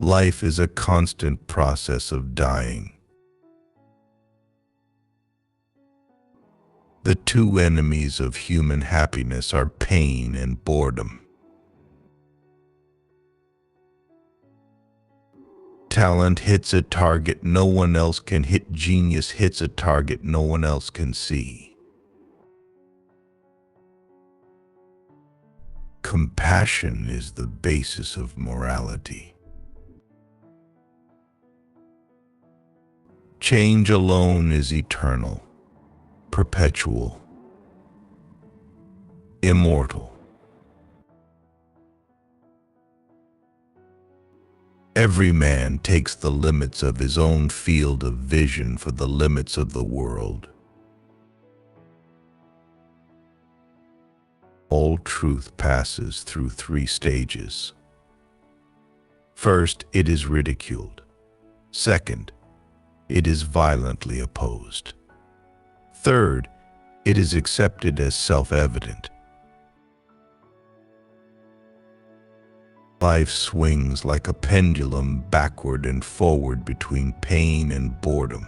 Life is a constant process of dying. The two enemies of human happiness are pain and boredom. Talent hits a target no one else can hit. Genius hits a target no one else can see. Compassion is the basis of morality. Change alone is eternal, perpetual, immortal. Every man takes the limits of his own field of vision for the limits of the world. All truth passes through three stages. First, it is ridiculed. Second, it is violently opposed. Third, it is accepted as self-evident. Life swings like a pendulum backward and forward between pain and boredom.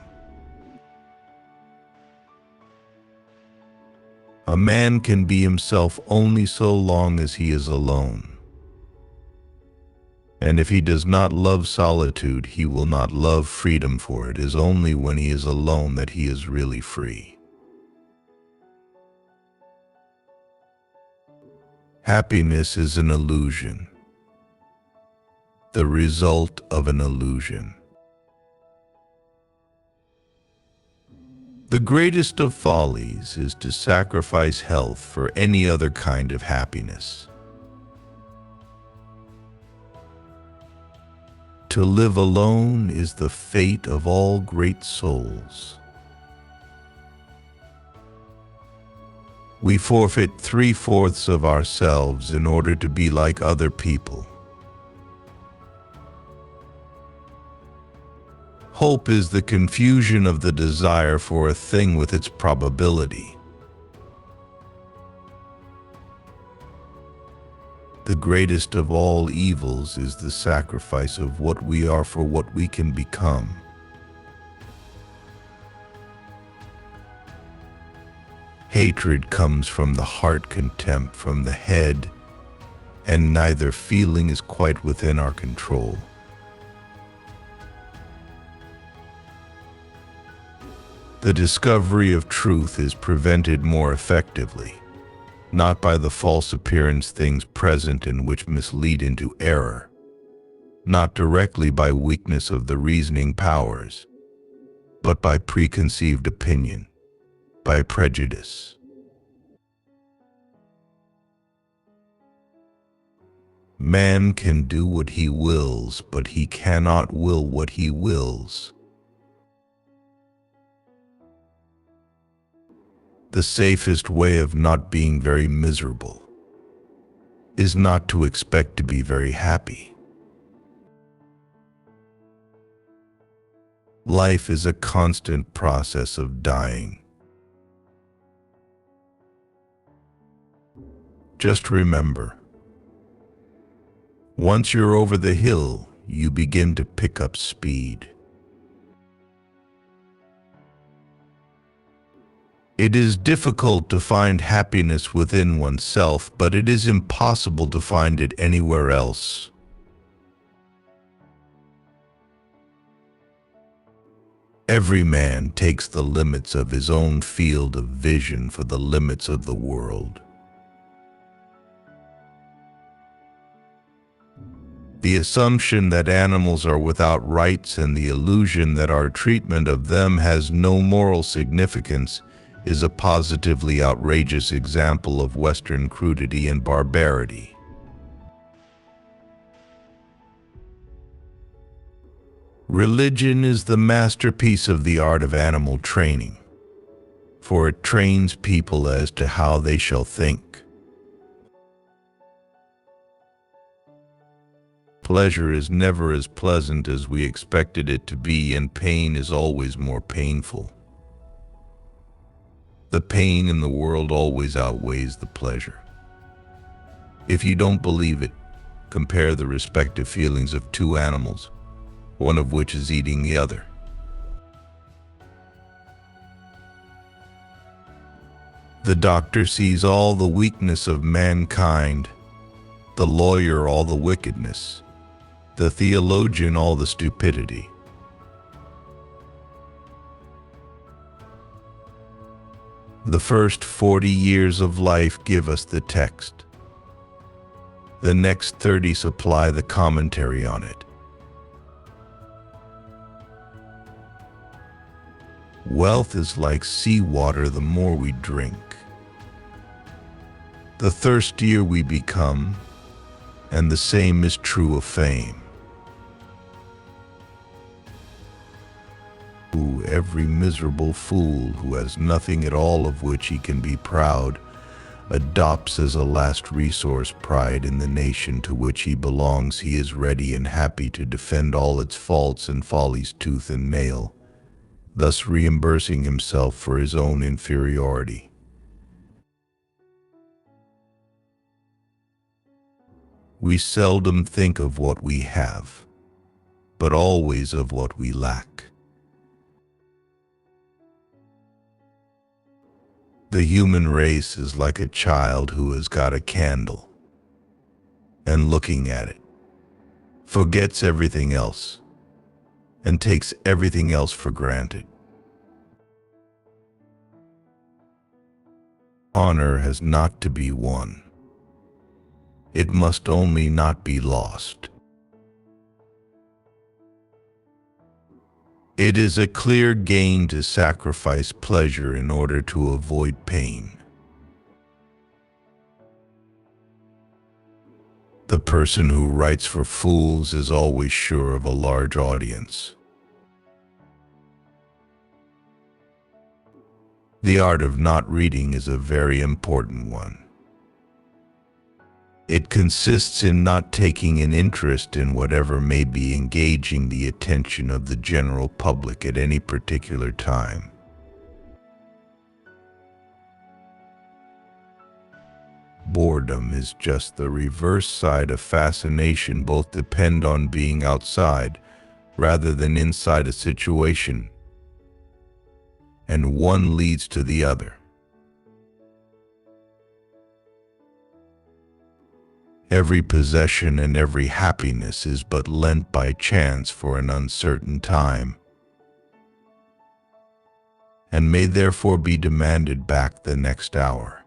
A man can be himself only so long as he is alone. And if he does not love solitude, he will not love freedom, for it is only when he is alone that he is really free. Happiness is an illusion, the result of an illusion. The greatest of follies is to sacrifice health for any other kind of happiness. To live alone is the fate of all great souls. We forfeit 3/4 of ourselves in order to be like other people. Hope is the confusion of the desire for a thing with its probability. The greatest of all evils is the sacrifice of what we are for what we can become. Hatred comes from the heart, contempt from the head, and neither feeling is quite within our control. The discovery of truth is prevented more effectively, not by the false appearance things present in which mislead into error, not directly by weakness of the reasoning powers, but by preconceived opinion, by prejudice. Man can do what he wills, but he cannot will what he wills. The safest way of not being very miserable is not to expect to be very happy. Life is a constant process of dying. Just remember, once you're over the hill, you begin to pick up speed. It is difficult to find happiness within oneself, but it is impossible to find it anywhere else. Every man takes the limits of his own field of vision for the limits of the world. The assumption that animals are without rights and the illusion that our treatment of them has no moral significance is a positively outrageous example of Western crudity and barbarity. Religion is the masterpiece of the art of animal training, for it trains people as to how they shall think. Pleasure is never as pleasant as we expected it to be, and pain is always more painful. The pain in the world always outweighs the pleasure. If you don't believe it, Compare the respective feelings of two animals, one of which is eating the other. The doctor sees all the weakness of mankind, the lawyer all the wickedness, the theologian all the stupidity. The first 40 years of life give us the text. The next 30 supply the commentary on it. Wealth is like seawater the more we drink. The thirstier we become, and the same is true of fame. Every miserable fool who has nothing at all of which he can be proud adopts as a last resource pride in the nation to which he belongs. He is ready and happy to defend all its faults and follies tooth and nail, thus reimbursing himself for his own inferiority. We seldom think of what we have, but always of what we lack. The human race is like a child who has got a candle, and looking at it, forgets everything else, and takes everything else for granted. Honor has not to be won. It must only not be lost. It is a clear gain to sacrifice pleasure in order to avoid pain. The person who writes for fools is always sure of a large audience. The art of not reading is a very important one. It consists in not taking an interest in whatever may be engaging the attention of the general public at any particular time. Boredom is just the reverse side of fascination. Both depend on being outside rather than inside a situation, and one leads to the other. Every possession and every happiness is but lent by chance for an uncertain time, and may therefore be demanded back the next hour.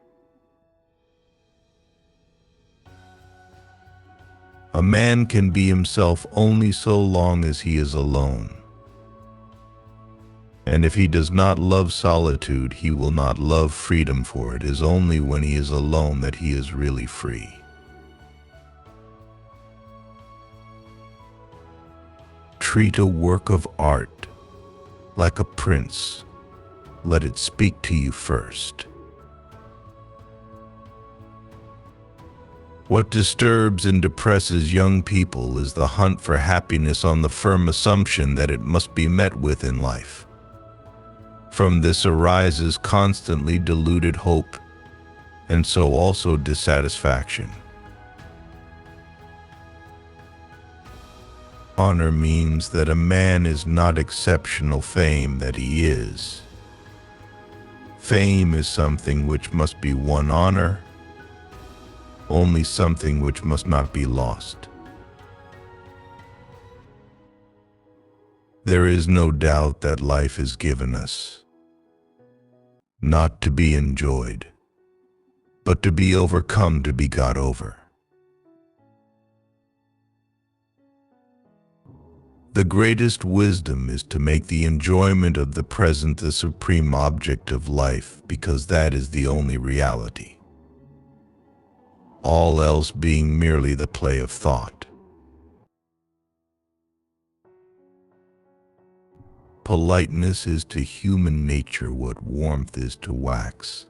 A man can be himself only so long as he is alone, and if he does not love solitude, he will not love freedom, for it is only when he is alone that he is really free. Treat a work of art like a prince. Let it speak to you first. What disturbs and depresses young people is the hunt for happiness on the firm assumption that it must be met with in life. From this arises constantly deluded hope, and so also dissatisfaction. Honor means that a man is not exceptional fame that he is. Fame is something which must be won. Honor, only something which must not be lost. There is no doubt that life is given us, not to be enjoyed, but to be overcome, to be got over. The greatest wisdom is to make the enjoyment of the present the supreme object of life, because that is the only reality, all else being merely the play of thought. Politeness is to human nature what warmth is to wax.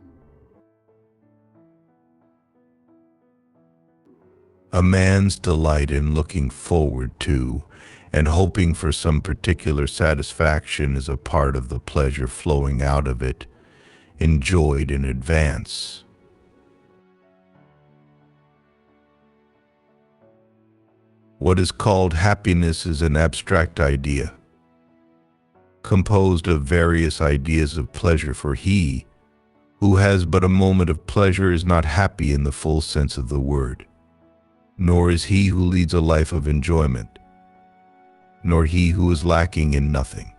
A man's delight in looking forward to and hoping for some particular satisfaction is a part of the pleasure flowing out of it, enjoyed in advance. What is called happiness is an abstract idea, composed of various ideas of pleasure, for he who has but a moment of pleasure is not happy in the full sense of the word, nor is he who leads a life of enjoyment, nor he who is lacking in nothing.